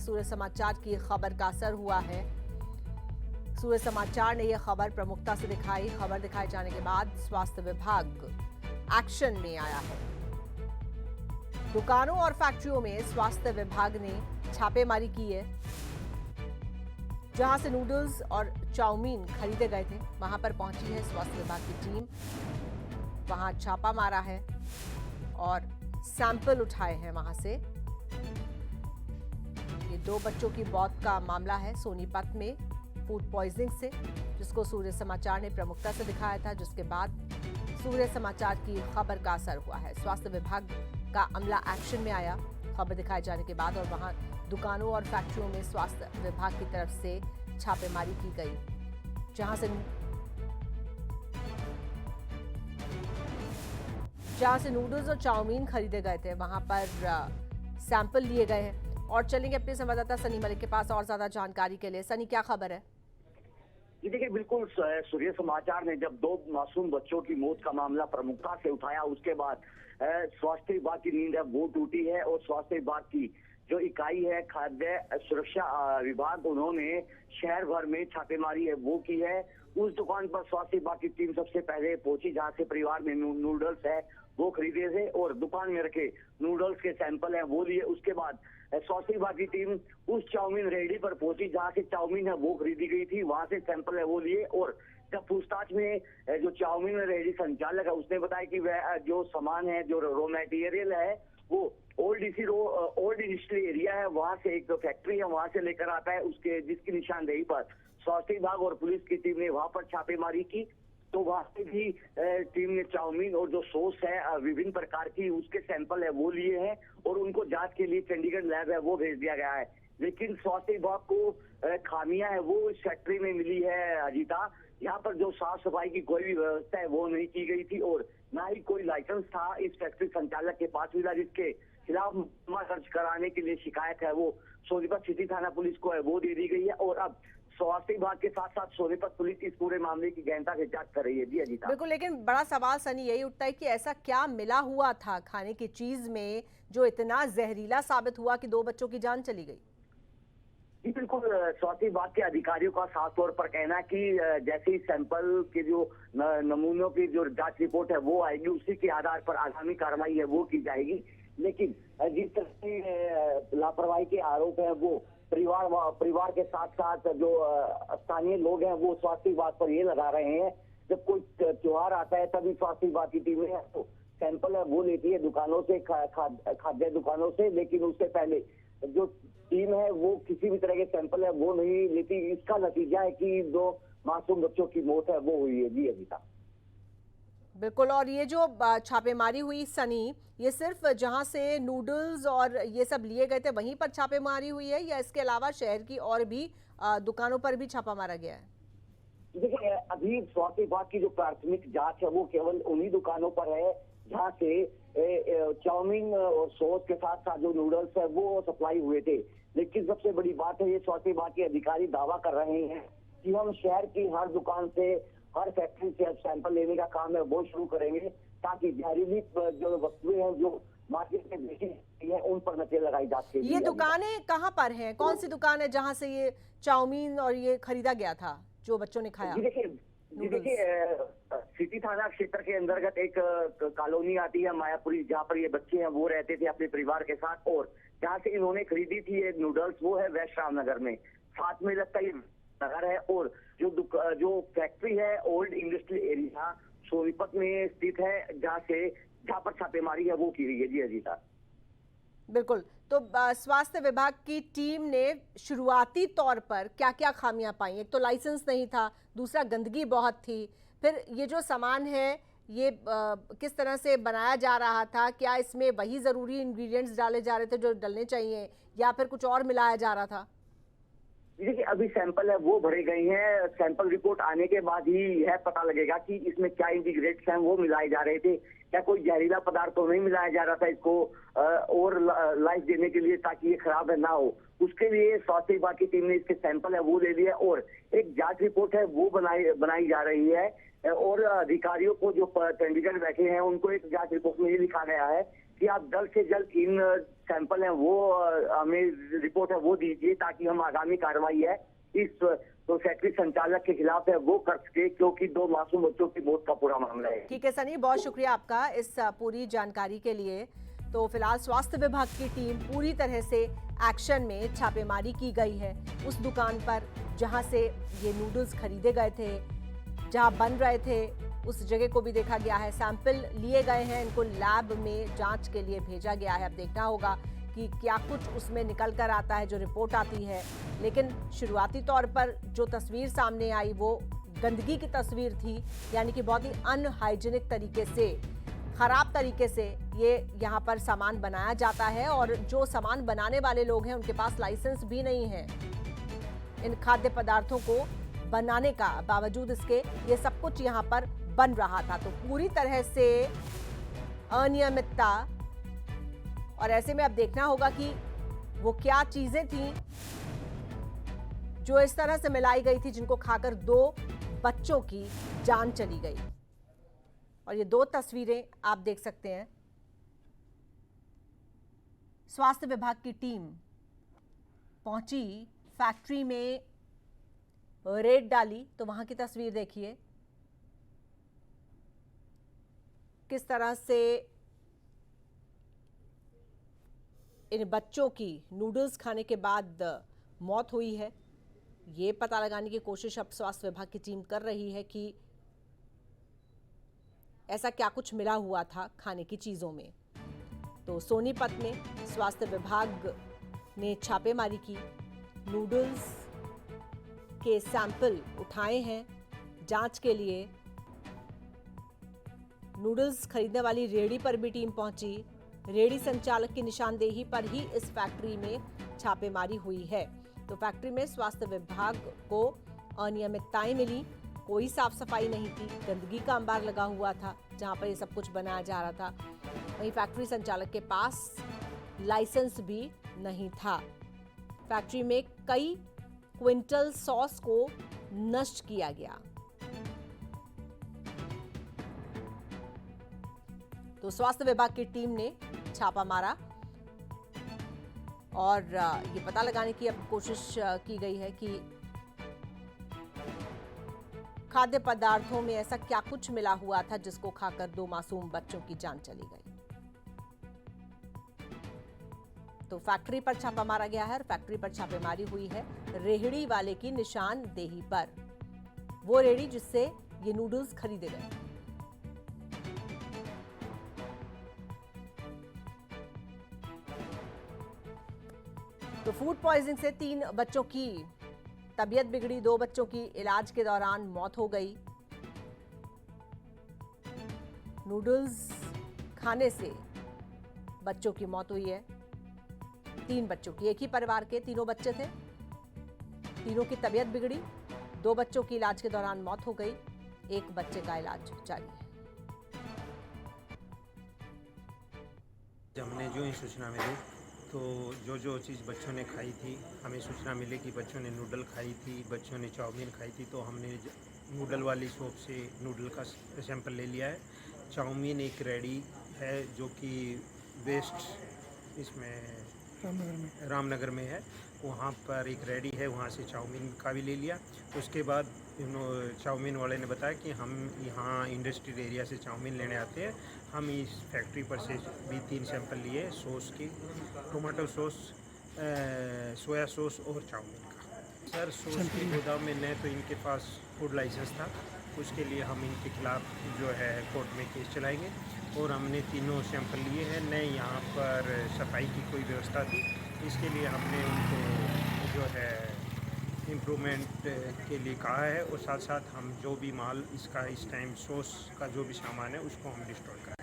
सूर्य समाचार की खबर का असर हुआ है। सूर्य समाचार ने यह खबर प्रमुखता से दिखाई। खबर दिखाए जाने के बाद स्वास्थ्य विभाग एक्शन में आया है। दुकानों और फैक्ट्रियों में स्वास्थ्य विभाग ने छापेमारी की है। जहां से नूडल्स और चाउमीन खरीदे गए थे, वहां पर पहुंची है स्वास्थ्य विभाग की टीम। वहां छापा मारा है और सैंपल उठाए हैं वहां से। ये 2 बच्चों की मौत का मामला है सोनीपत में फूड पॉइजनिंग से, जिसको सूर्य समाचार ने प्रमुखता से दिखाया था, जिसके बाद सूर्य समाचार की खबर का असर हुआ है। स्वास्थ्य विभाग का अमला एक्शन में आया खबर दिखाए जाने के बाद और वहां दुकानों और फैक्ट्रियों में स्वास्थ्य विभाग की तरफ से छापेमारी की गई। जहां से नूडल्स और चाउमीन खरीदे गए थे, वहां पर सैंपल लिए गए हैं। और चलेंगे अपने संवाददाता सनी मलिक के पास और ज्यादा जानकारी के लिए। सनी, क्या खबर है? जी देखिए, बिल्कुल सूर्य समाचार ने जब 2 मासूम बच्चों की मौत का मामला प्रमुखता से उठाया, उसके बाद स्वास्थ्य विभाग की नींद है वो टूटी है। और स्वास्थ्य विभाग की जो इकाई है खाद्य सुरक्षा विभाग, उन्होंने शहर भर में छापेमारी है वो की है। उस दुकान पर स्वास्थ्य विभाग की टीम सबसे पहले पहुंची जहां से परिवार में नूडल्स है वो खरीदे थे और दुकान में रखे नूडल्स के सैंपल है वो लिए। उसके बाद स्वास्थ्य विभाग की टीम उस चाउमीन रेहड़ी पर पहुंची जहां से चाउमीन है वो खरीदी गई थी, वहां से सैंपल है वो लिए। और जब पूछताछ में जो चाउमीन रेहड़ी संचालक है उसने बताया कि वह जो सामान है, जो रॉ मटेरियल है, वो ओल्ड इंडस्ट्रियल एरिया है, वहां से एक फैक्ट्री है वहां से लेकर आता है, उसके जिसकी निशानदेही पर स्वास्थ्य विभाग और पुलिस की टीम ने वहां पर छापेमारी की। तो वहां से भी टीम ने चाउमीन और जो सॉस है विभिन्न प्रकार की उसके सैंपल है वो लिए हैं और उनको जांच के लिए चंडीगढ़ लैब है वो भेज दिया गया है। लेकिन स्वास्थ्य विभाग को खामियां है वो इस फैक्ट्री में मिली है अजीता। यहाँ पर जो साफ सफाई की कोई भी व्यवस्था है वो नहीं की गई थी और ना ही कोई लाइसेंस था इस फैक्ट्री संचालक के पास मिला, जिसके खिलाफ मुकदमा दर्ज कराने के लिए शिकायत है वो सोनीपत सिटी थाना पुलिस को है वो दे दी गई है। और अब स्वास्थ्य विभाग के साथ साथ सोनीपत पुलिस इस पूरे मामले की गहनता से जांच कर रही है। जी अजीता। बिल्कुल, लेकिन बड़ा सवाल सनी यही उठता है कि ऐसा क्या मिला हुआ था खाने की चीज में जो इतना जहरीला साबित हुआ कि 2 बच्चों की जान चली गई? जी बिल्कुल, स्वास्थ्य विभाग के अधिकारियों का साफ तौर पर कहना है कि जैसे ही सैंपल के जो नमूनों की जो जांच रिपोर्ट है वो आएगी, उसी के आधार पर आगामी कार्रवाई है वो की जाएगी। लेकिन जिस तरह से लापरवाही के आरोप है वो परिवार के साथ साथ जो स्थानीय लोग हैं वो स्वास्थ्य विभाग पर ये लगा रहे हैं। जब कोई त्योहार आता है तभी स्वास्थ्य विभाग की टीमें तो सैंपल है वो लेती है दुकानों से, खाद्य दुकानों से, लेकिन उससे पहले जो टीम है वो किसी भी तरह के सैंपल है वो नहीं लेती। इसका नतीजा है कि 2 मासूम बच्चों की मौत है वो हुई है। जी अजीता। बिल्कुल, और ये जो छापेमारी हुई सनी, ये सिर्फ जहां से नूडल्स और ये सब लिए गए थे वहीं पर छापेमारी हुई है या इसके अलावा शहर की और भी दुकानों पर भी छापा मारा गया है? देखिए, अभी स्वास्थ्य विभाग की जो प्राथमिक जांच है वो केवल उन्हीं दुकानों पर है जहां से चाउमीन और सॉस के साथ साथ जो नूडल्स है वो सप्लाई हुए थे। लेकिन सबसे बड़ी बात है, ये स्वास्थ्य विभाग के अधिकारी दावा कर रहे हैं कि हम शहर की हर दुकान से, हर फैक्ट्री से अब सैंपल लेने का काम है वो शुरू करेंगे ताकि जहरीली जो वस्तुएं हैं जो मार्केट में बेची है उन पर नजर लगाई जा सके। ये दुकानें कहाँ पर हैं? कौन सी दुकान है जहां से ये चाउमीन और ये खरीदा गया था जो बच्चों ने खाया? जी देखिए, सिटी थाना क्षेत्र के अंतर्गत एक कॉलोनी आती है मायापुरी, जहाँ पर ये बच्चे हैं वो रहते थे अपने परिवार के साथ। और जहाँ से इन्होंने खरीदी थी ये नूडल्स वो है वेस्ट रामनगर में, साथ में लगता है नगर है। और जो फैक्ट्री है ओल्ड इंडस्ट्रियल एरिया सोनीपत में स्थित है, जहाँ पर छापेमारी है वो की गई है। जी अजीता। बिल्कुल, तो स्वास्थ्य विभाग की टीम ने शुरुआती तौर पर क्या क्या खामियां पाई? एक तो लाइसेंस नहीं था, दूसरा गंदगी बहुत थी, फिर ये जो सामान है ये किस तरह से बनाया जा रहा था? क्या इसमें वही जरूरी इंग्रेडिएंट्स डाले जा रहे थे जो डलने चाहिए या फिर कुछ और मिलाया जा रहा था? देखिए, अभी सैंपल है वो भरे गए हैं। सैंपल रिपोर्ट आने के बाद ही यह पता लगेगा कि इसमें क्या इंग्रेडिएंट्स हैं वो मिलाए जा रहे थे, क्या कोई जहरीला पदार्थ तो नहीं मिलाया जा रहा था इसको और लाइफ देने के लिए ताकि ये खराब है ना हो। उसके लिए स्वास्थ्य विभाग की टीम ने इसके सैंपल है वो ले लिया और एक जांच रिपोर्ट है वो बनाई जा रही है। और अधिकारियों को जो चंडीगढ़ बैठे हैं उनको एक जांच रिपोर्ट में ये लिखा गया है कि आप जल्द से जल्द इन सैंपल है वो हमें रिपोर्ट है वो दीजिए, ताकि हम आगामी कार्रवाई है इस तो फैक्ट्री संचालक के खिलाफ है वो कर सके, क्योंकि 2 मासूम बच्चों की मौत का पूरा मामला है। ठीक है सनी, बहुत शुक्रिया आपका इस पूरी जानकारी के लिए। तो फिलहाल स्वास्थ्य विभाग की टीम पूरी तरह से एक्शन में, छापेमारी की गई है उस दुकान पर जहां से ये नूडल्स खरीदे गए थे, जहां बन रहे थे, उस जगह को भी देखा गया है। सैंपल लिए गए हैं, इनको लैब में जांच के लिए भेजा गया है। अब देखना होगा कि क्या कुछ उसमें निकल कर आता है, जो रिपोर्ट आती है। लेकिन शुरुआती तौर पर जो तस्वीर सामने आई वो गंदगी की तस्वीर थी, यानी कि बहुत ही अनहाइजीनिक तरीके से, खराब तरीके से ये यहाँ पर सामान बनाया जाता है। और जो सामान बनाने वाले लोग हैं उनके पास लाइसेंस भी नहीं है इन खाद्य पदार्थों को बनाने का। बावजूद इसके ये सब कुछ यहाँ पर बन रहा था। तो पूरी तरह से अनियमितता, और ऐसे में अब देखना होगा कि वो क्या चीजें थी जो इस तरह से मिलाई गई थी, जिनको खाकर 2 बच्चों की जान चली गई। और ये 2 तस्वीरें आप देख सकते हैं। स्वास्थ्य विभाग की टीम पहुंची, फैक्ट्री में रेड डाली, तो वहां की तस्वीर देखिए किस तरह से इन बच्चों की नूडल्स खाने के बाद मौत हुई है। ये पता लगाने की कोशिश अब स्वास्थ्य विभाग की टीम कर रही है कि ऐसा क्या कुछ मिला हुआ था खाने की चीज़ों में। तो सोनीपत में स्वास्थ्य विभाग ने छापेमारी की, नूडल्स के सैंपल उठाए हैं जांच के लिए। नूडल्स खरीदने वाली रेहड़ी पर भी टीम पहुंची। रेहड़ी संचालक की निशानदेही पर ही इस फैक्ट्री में छापेमारी हुई है। तो फैक्ट्री में स्वास्थ्य विभाग को अनियमितताएं मिली, कोई साफ सफाई नहीं थी, गंदगी का अंबार लगा हुआ था जहां पर ये सब कुछ बनाया जा रहा था। वहीं फैक्ट्री संचालक के पास लाइसेंस भी नहीं था। फैक्ट्री में कई क्विंटल सॉस को नष्ट किया गया। तो स्वास्थ्य विभाग की टीम ने छापा मारा और ये पता लगाने की अब कोशिश की गई है कि खाद्य पदार्थों में ऐसा क्या कुछ मिला हुआ था जिसको खाकर 2 मासूम बच्चों की जान चली गई। तो फैक्ट्री पर छापा मारा गया है और फैक्ट्री पर छापेमारी हुई है रेहड़ी वाले की निशानदेही पर, वो रेहड़ी जिससे ये नूडल्स खरीदे गए। तो फूड पॉइजनिंग से 3 बच्चों की तबीयत बिगड़ी, 2 बच्चों की इलाज के दौरान मौत हो गई। नूडल्स खाने से बच्चों की मौत हुई है। 3 बच्चों की, एक ही परिवार के 3 बच्चे थे, तीनों की तबीयत बिगड़ी, 2 बच्चों की इलाज के दौरान मौत हो गई, 1 बच्चे का इलाज जारी है। हमने जो ही सूचना मिली तो जो चीज़ बच्चों ने खाई थी, हमें सूचना मिली कि बच्चों ने नूडल खाई थी, बच्चों ने चाउमीन खाई थी, तो हमने नूडल वाली शॉप से नूडल का सैंपल ले लिया है। चाउमीन एक रेडी है जो कि वेस्ट इसमें रामनगर में है, वहाँ पर एक रेडी है, वहाँ से चाउमीन का भी ले लिया। उसके बाद चाउमीन वाले ने बताया कि हम यहाँ इंडस्ट्रियल एरिया से चाउमीन लेने आते हैं, हम इस फैक्ट्री पर से भी 3 सैंपल लिए सॉस की, टोमेटो सॉस, सोया सॉस और चाउमीन का। सर सॉस के गोदाम में न तो इनके पास फूड लाइसेंस था, उसके लिए हम इनके खिलाफ जो है कोर्ट में केस चलाएंगे। और हमने तीनों सैंपल लिए हैं, न यहाँ पर सफाई की कोई व्यवस्था थी, इसके लिए हमने उनको जो है इम्प्रूवमेंट के लिए कहा है। और साथ साथ हम जो भी माल इसका इस टाइम सॉस का जो भी सामान है उसको हम डिस्ट्रॉय करें।